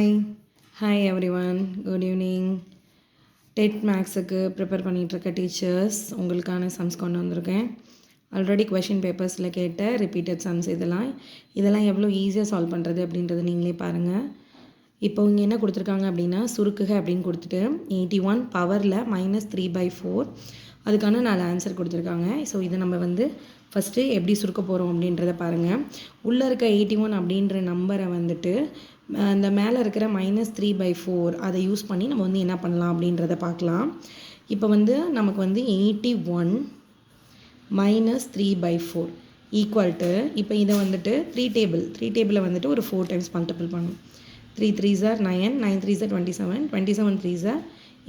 Hi hi everyone, good evening. TET மேக்ஸுக்கு prepare பண்ணிகிட்ருக்க teachers உங்களுக்கான சம்ஸ் கொண்டு வந்திருக்கேன். ஆல்ரெடி கொஷின் பேப்பர்ஸில் கேட்ட ரிப்பீட்டட் சம்ஸ் இதெல்லாம் எவ்வளோ ஈஸியாக சால்வ் பண்ணுறது அப்படின்றத நீங்களே பாருங்கள். இப்போ இங்கே என்ன கொடுத்துருக்காங்க அப்படின்னா, சுருக்குக அப்படின்னு கொடுத்துட்டு 81 பவரில் -3/4 அதுக்கான 4 ஆன்சர் கொடுத்துருக்காங்க. ஸோ இதை நம்ம ஃபஸ்ட்டு எப்படி சுருக்க போகிறோம் அப்படின்றத பாருங்கள். உள்ளே இருக்க 81 அப்படின்ற நம்பரை அந்த மேலே இருக்கிற -3/4 அதை யூஸ் பண்ணி நம்ம என்ன பண்ணலாம் அப்படின்றத பார்க்கலாம். இப்போ நமக்கு 81 -3/4 ஈக்குவல் டு, இப்போ இதை 3 டேபிளை ஒரு 4 டைம்ஸ் மல்டிபிள் பண்ணும். 3 3s are 9, 9 3s are 27, 27 3s are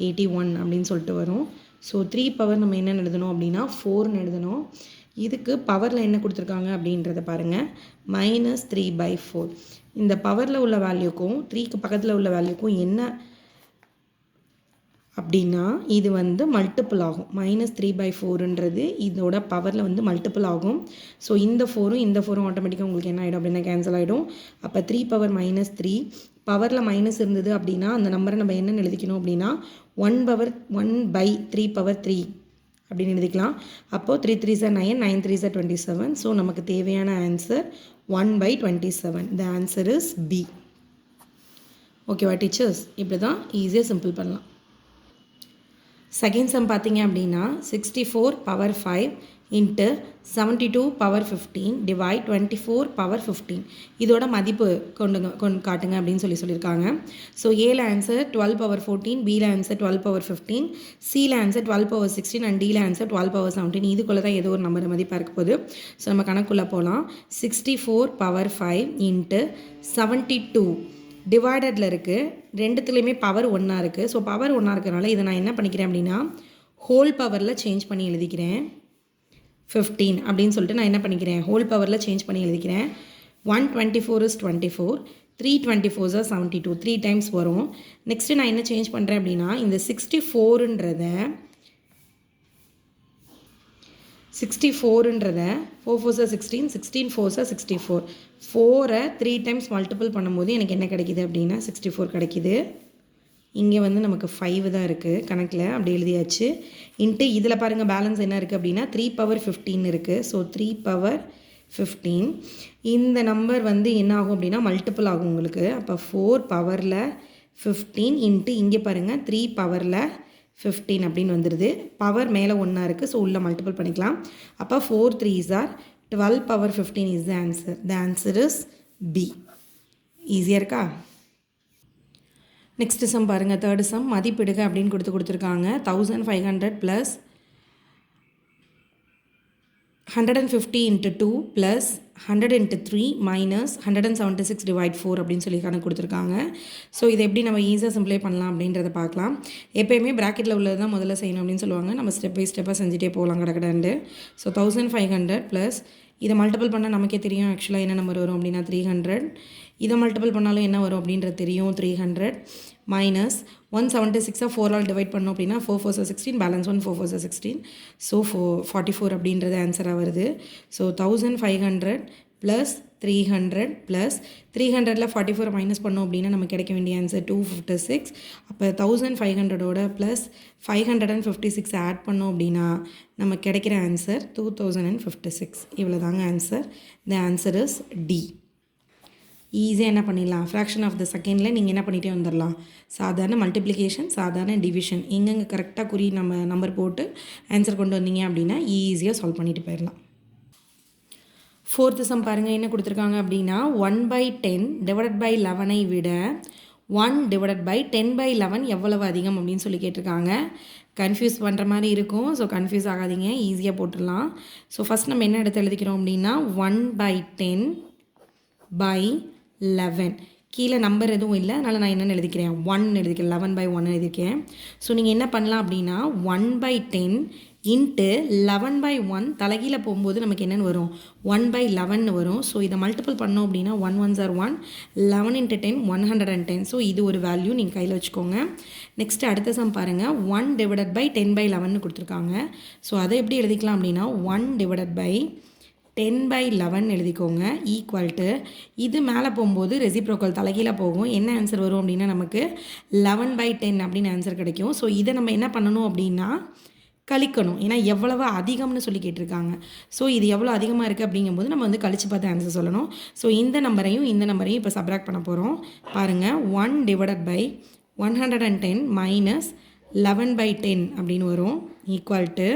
81 அப்படின்னு சொல்லிட்டு வரும். ஸோ 3 பவர் நம்ம என்ன எழுதணும் அப்படின்னா 4 எழுதணும். இதுக்கு பவரில் என்ன கொடுத்துருக்காங்க அப்படின்றத பாருங்கள். -3/4 இந்த பவரில் உள்ள வேல்யூக்கும் 3க்கு பக்கத்தில் உள்ள வேல்யூக்கும் என்ன அப்படின்னா, இது மல்டிபிள் ஆகும். -3/4ன்றது இதோட பவரில் மல்டிபிள் ஆகும். ஸோ இந்த 4ம் ஆட்டோமேட்டிக்காக உங்களுக்கு என்ன ஆகிடும் அப்படின்னா கேன்சல் ஆகிடும். அப்போ 3 பவர் -3 பவரில் மைனஸ் இருந்தது அப்படின்னா அந்த நம்பரை நம்ம என்னென்னு எழுதிக்கணும் அப்படின்னா 1/3/3 அப்படின்னு எழுதிக்கலாம். அப்போது 3 3s are 9, 9 3s are 27. So நமக்கு தேவையான answer 1/27. The answer is B. ஓகேவா டீச்சர்ஸ்? இப்படி தான் ஈஸியாக சிம்பிள் பண்ணலாம். செகண்ட் சம் பார்த்தீங்க அப்படின்னா 64 power 5 into 72 power 15 divide 24 power 15 இதோட மதிப்பு கொண்டு காட்டுங்க அப்படின்னு சொல்லியிருக்காங்க. ஸோ ஏல ஆன்சர் 12 பவர் 14, பியில் ஆன்சர் 12 பவர் 15, சியில் ஆன்சர் 12 பவர் 16 அண்ட் டியில் ஆன்சர் 12 பவர் 17. இதுக்குள்ளே தான் ஏதோ ஒரு நம்பர் மதிப்பாக இருக்க போகுது. ஸோ நம்ம கணக்குள்ளே போகலாம். 64 பவர் 5 இன்ட்டு 72 டிவைடடில் இருக்குது. ரெண்டுத்துலேயுமே பவர் ஒன்றா இருக்குது. ஸோ பவர் ஒன்றா இருக்கிறனால இதை நான் என்ன பண்ணிக்கிறேன் அப்படின்னா ஹோல் பவரில் சேஞ்ச் பண்ணி எழுதிக்கிறேன். 15 அப்படின்னு சொல்லிட்டு நான் என்ன பண்ணிக்கிறேன் ஹோல் பவரில் சேஞ்ச் பண்ணி எழுதிக்கிறேன். 124 is 24, 3 24s are 72, 3 டைம்ஸ் வரும். நெக்ஸ்ட்டு நான் என்ன சேஞ்ச் பண்ணுறேன் அப்படின்னா இந்த 64ன்றதை 4 4s are 16, 16 4s are 64. 4-ஐ 3 times multiple பண்ணும்போது எனக்கு என்ன கிடைக்கிது அப்படின்னா 64 கிடைக்கிது. இங்கே நமக்கு 5 தான் இருக்குது கணக்கில், அப்படி எழுதியாச்சு. இன்ட்டு இதில் பாருங்கள் பேலன்ஸ் என்ன இருக்குது அப்படின்னா 3 பவர் 15 இருக்குது. ஸோ 3 பவர் 15 இந்த நம்பர் என்ன ஆகும் அப்படின்னா மல்டிபிள் ஆகும் உங்களுக்கு. அப்போ 4 பவரில் 15 இன்ட்டு இங்கே பாருங்கள் 3 பவரில் 15 அப்படின்னு வந்துடுது. பவர் மேலே ஒன்றா இருக்குது. ஸோ உள்ளே மல்டிபிள் பண்ணிக்கலாம். அப்போ 4 3s are 12 power 15 is the answer. The answer is B. ஈஸியாக இருக்கா? நெக்ஸ்ட் சம் பாருங்கள். தேர்டு சம் மதிப்பிடுக அப்படின்னு கொடுத்துருக்காங்க. 1500 plus 150 into 2 plus 100 into 3 minus 176 divide 4 அப்படின்னு சொல்லி கணக்கு கொடுத்துருக்காங்க. ஸோ இதை எப்படி நம்ம ஈஸியாக சிம்பிளை பண்ணலாம் அப்படின்றத பார்க்கலாம். எப்போயுமே ப்ராக்கெட்டில் உள்ளது தான் முதல்ல செய்யணும் அப்படின்னு சொல்லுவாங்க. நம்ம ஸ்டெப் பை ஸ்டெப்பாக செஞ்சுட்டே போகலாம் கடகடண்டு. ஸோ 1500 ப்ளஸ் இதை மல்டிபிள் பண்ணால் நமக்கே தெரியும் ஆக்சுவலாக என்ன நம்பர் வரும் அப்படின்னா 300. இதை மல்டிபிள் பண்ணாலும் என்ன வரும் அப்படின்றது தெரியும் 300 மைனஸ் 176 4 ஆல் டிவைட் பண்ணோம் அப்படின்னா 4 4s are 16, balance 1 4 4s are 16. So 44 அப்படின்றது ஆன்சராக வருது. ஸோ 1500 ப்ளஸ் 300 ப்ளஸ் 300ல் 44 மைனஸ் பண்ணோம் அப்படின்னா நமக்கு கிடைக்க வேண்டிய ஆன்சர் 256. அப்போ 1500ஓட ப்ளஸ் 556 ஆட் பண்ணோம் அப்படின்னா நமக்கு கிடைக்கிற ஆன்சர் 2056. இவ்வளோ தாங்க answer. The answer is D. ஈஸியாக என்ன பண்ணிடலாம், ஃப்ராக்ஷன் ஆஃப் த செகண்டில் நீங்கள் என்ன பண்ணிகிட்டே வந்துடலாம். சாதாரண மல்டிப்ளிகேஷன், சாதாரண டிவிஷன், எங்கெங்கே கரெக்டாக நம்ம நம்பர் போட்டு ஆன்சர் கொண்டு வந்தீங்க அப்படின்னா ஈஸியாக சால்வ் பண்ணிட்டு போயிடலாம். ஃபோர்த்து சம் பாருங்கள். என்ன கொடுத்துருக்காங்க அப்படின்னா 1/10 டிவைடட் பை 11ஐ விட 1 டிவைடட் பை 10/11 எவ்வளவு அதிகம் அப்படின்னு சொல்லி கேட்டிருக்காங்க. கன்ஃபியூஸ் பண்ணுற மாதிரி இருக்கும். ஸோ கன்ஃபியூஸ் ஆகாதீங்க, ஈஸியாக போட்டுடலாம். ஸோ ஃபஸ்ட் நம்ம என்ன எடுத்து எழுதிக்கிறோம் அப்படின்னா 1/10/11. கீழே நம்பர் எதுவும் இல்லை, அதனால் நான் என்னென்னு எழுதிக்கிறேன் 1 எழுதிக்கிறேன். 11/1 எழுதிக்கிறேன். ஸோ நீங்கள் என்ன பண்ணலாம் அப்படின்னா 1/10 இன்ட்டு 11/1 தலைகீழ போகும்போது நமக்கு என்னென்னு வரும் 1/11 வரும். ஸோ இதை மல்டிபிள் பண்ணோம் அப்படின்னா 1 1s are 1, 11 into 10 110. ஸோ இது ஒரு வேல்யூ நீங்கள் கையில் வச்சுக்கோங்க. நெக்ஸ்ட்டு அடுத்த சம் பாருங்கள். 1 டிவைடட் பை 10/11 கொடுத்துருக்காங்க. ஸோ அதை எப்படி எழுதிக்கலாம் அப்படின்னா 1 டிவைடட் பை 10/11 எழுதிக்கோங்க ஈக்குவல் டு இது மேலே போகும்போது ரெசிப்ரோக்கல் தலைகீழாக போகும். என்ன ஆன்சர் வரும் அப்படின்னா நமக்கு 11/10 அப்படின்னு ஆன்சர் கிடைக்கும். ஸோ இதை நம்ம என்ன பண்ணணும் அப்படின்னா கழிக்கணும். ஏன்னா எவ்வளவு அதிகம்னு சொல்லி கேட்டிருக்காங்க. ஸோ இது எவ்வளோ அதிகமாக இருக்குது அப்படிங்கும்போது நம்ம வந்து கழிச்சு பார்த்து ஆன்சர் சொல்லணும். ஸோ இந்த நம்பரையும் இப்போ சப்ராக்ட் பண்ண போகிறோம். பாருங்கள் 1/110 மைனஸ் 11/10 அப்படின்னு வரும் ஈக்குவல் டு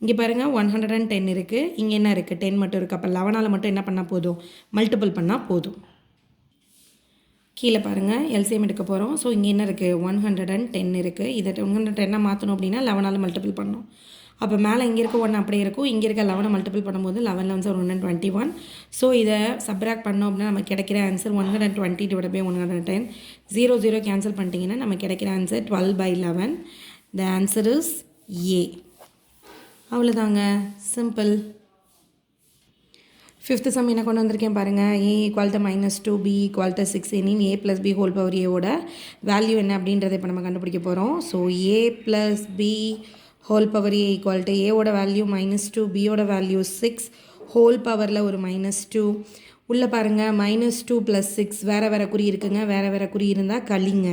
இங்கே பாருங்கள் 110 இருக்குது, இங்கே என்ன இருக்குது 10 மட்டும் இருக்குது. அப்போ 11ஆல் மட்டும் என்ன பண்ணால் போதும், மல்டிபிள் பண்ணால் போதும். கீழே பாருங்கள் எல்சிஎம் எடுக்க போகிறோம். ஸோ இங்கே என்ன இருக்குது 110 இருக்குது. இதை 110 மாற்றணும் அப்படின்னா 11ஆல் மல்டிபிள் பண்ணணும். அப்போ மேலே இங்கே இருக்க 1 அப்படியே இருக்கும், இங்கே இருக்க 11 மல்டிபிள் பண்ணும்போது 11 வந்து 121. ஸோ இதை சப்ராக்ட் பண்ணோம் அப்படின்னா நமக்கு கிடைக்கிற ஆன்சர் 120/110. 0 கேன்சல் பண்ணிட்டீங்கன்னா நமக்கு கிடைக்கிற answer 12/11. The answer is a. அவ்வளோதாங்க, சிம்பிள். 5th சம் என்ன கொண்டு வந்திருக்கேன் பாருங்கள். a = -2 b = 6 எனின் a + b ஹோல் பவர் ஏவோட வேல்யூ என்ன அப்படின்றத இப்போ நம்ம கண்டுபிடிக்க போகிறோம். So a + b whole power a = ஏவோட வேல்யூ -2, பியோட வேல்யூ 6, ஹோல் பவரில் ஒரு -2 உள்ளே பாருங்கள். -2 + 6 வேறு குறி இருக்குங்க. வேறு குறி இருந்தால் கழிங்க.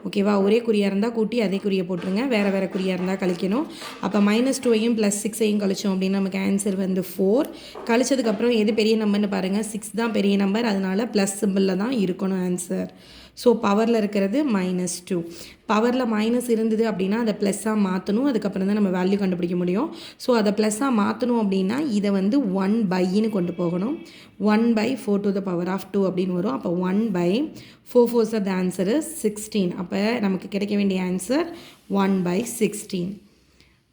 ஓகேவா, ஒரே குறியாக இருந்தால் கூட்டி அதே குறியை போட்டுருங்க. வேறு குறியாக இருந்தால் கழிக்கணும். அப்போ -2ஐயும் +6ஐயும் கழிச்சோம் அப்படின்னா நமக்கு ஆன்சர் வந்து 4. கழிச்சதுக்கப்புறம் எது பெரிய நம்பர்னு பாருங்கள். 6 தான் பெரிய நம்பர், அதனால் ப்ளஸ் சிம்பிளில் தான் இருக்கணும் ஆன்சர். ஸோ பவரில் இருக்கிறது -2. பவரில் மைனஸ் இருந்தது அப்படின்னா அதை ப்ளஸ்ஸாக மாற்றணும். அதுக்கப்புறம் தான் நம்ம வேல்யூ கண்டுபிடிக்க முடியும். ஸோ அதை ப்ளஸ்ஸாக மாற்றணும் அப்படின்னா இதை வந்து 1/ன்னு கொண்டு போகணும். 1/4 to the power of 2 அப்படின்னு வரும். அப்போ 1/4 4 த ஆன்சர் 16. அப்போ நமக்கு கிடைக்க வேண்டிய ஆன்சர் 1/16.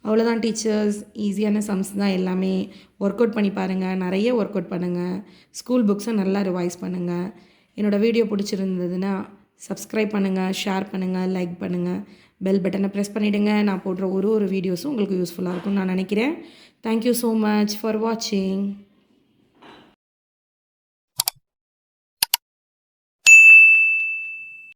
அவ்வளோதான் டீச்சர்ஸ், ஈஸியான சம்ஸ் தான் எல்லாமே. ஒர்க் அவுட் பண்ணி பாருங்கள், நிறைய ஒர்க் அவுட் பண்ணுங்கள். ஸ்கூல் புக்ஸை நல்லா ரிவைஸ் பண்ணுங்கள். என்னோடய வீடியோ பிடிச்சிருந்ததுன்னா சப்ஸ்கிரைப் பண்ணுங்கள், ஷேர் பண்ணுங்கள், லைக் பண்ணுங்கள், பெல் பட்டனை ப்ரெஸ் பண்ணிவிடுங்க. நான் போடுற ஒரு வீடியோஸும் உங்களுக்கு யூஸ்ஃபுல்லாக இருக்கும்னு நான் நினைக்கிறேன். தேங்க்யூ ஸோ மச் ஃபார் வாட்சிங்.